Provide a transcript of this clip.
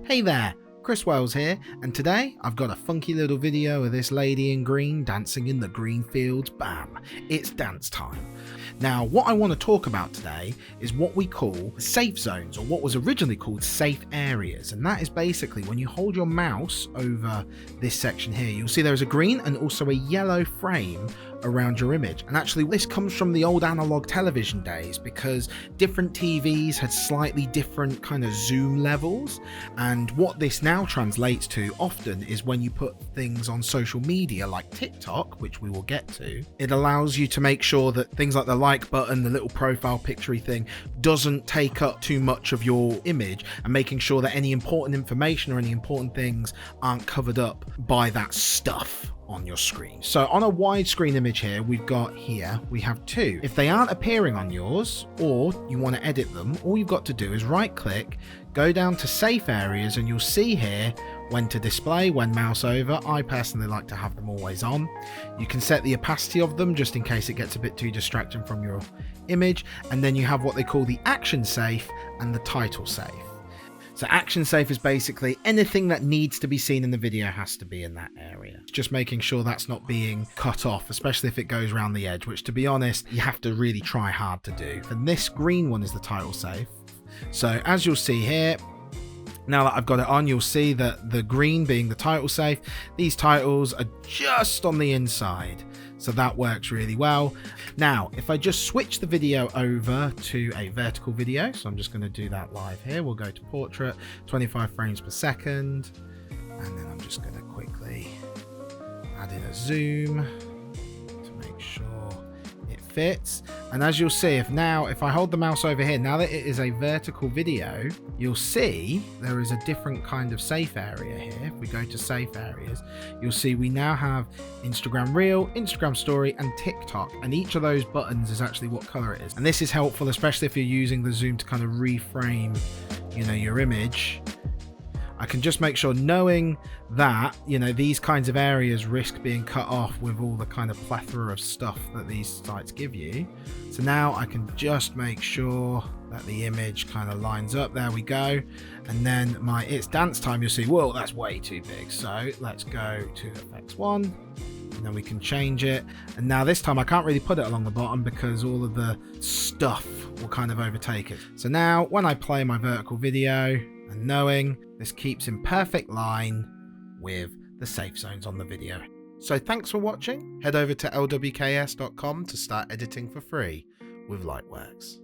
Hey there, Chris Wells here, and today I've got a funky little video of this lady in green dancing in the green fields. Bam! It's dance time. Now, what I want to talk about today is what we call safe zones, or what was originally called safe areas, and that is basically when you hold your mouse over this section here, you'll see there's a green and also a yellow frame around your image. And actually this comes from the old analog television days, because different TVs had slightly different kind of zoom levels, and what this now translates to often is when you put things on social media like TikTok, which we will get to, it allows you to make sure that things like the like button, the little profile picture-y thing, doesn't take up too much of your image, and making sure that any important information or any important things aren't covered up by that stuff on your screen. So on a widescreen image here, we have two. If they aren't appearing on yours, or you want to edit them, all you've got to do is right click, go down to safe areas, and you'll see here when to display, when mouse over. I personally like to have them always on. You can set the opacity of them just in case it gets a bit too distracting from your image, and then you have what they call the action safe and the title safe. So action safe is basically anything that needs to be seen in the video has to be in that area. Just making sure that's not being cut off, especially if it goes around the edge, which to be honest, you have to really try hard to do. And this green one is the title safe. So as you'll see here, now that I've got it on, you'll see that the green being the title safe, these titles are just on the inside. So that works really well. Now, if I just switch the video over to a vertical video, so I'm just going to do that live here. We'll go to portrait, 25 frames per second. And then I'm just going to quickly add in a zoom to make sure it fits. And as you'll see, if I hold the mouse over here, now that it is a vertical video, you'll see there is a different kind of safe area here. If we go to safe areas, you'll see we now have Instagram Reel, Instagram Story, and TikTok, and each of those buttons is actually what color it is. And this is helpful, especially if you're using the zoom to kind of reframe, your image. I can just make sure, knowing that, these kinds of areas risk being cut off with all the kind of plethora of stuff that these sites give you. So now I can just make sure that the image kind of lines up. There we go. And then it's dance time, you'll see, whoa, that's way too big. So let's go to effects 1, and then we can change it. And now this time I can't really put it along the bottom because all of the stuff will kind of overtake it. So now when I play my vertical video, and knowing this keeps in perfect line with the safe zones on the video. So thanks for watching. Head over to LWKS.com to start editing for free with Lightworks.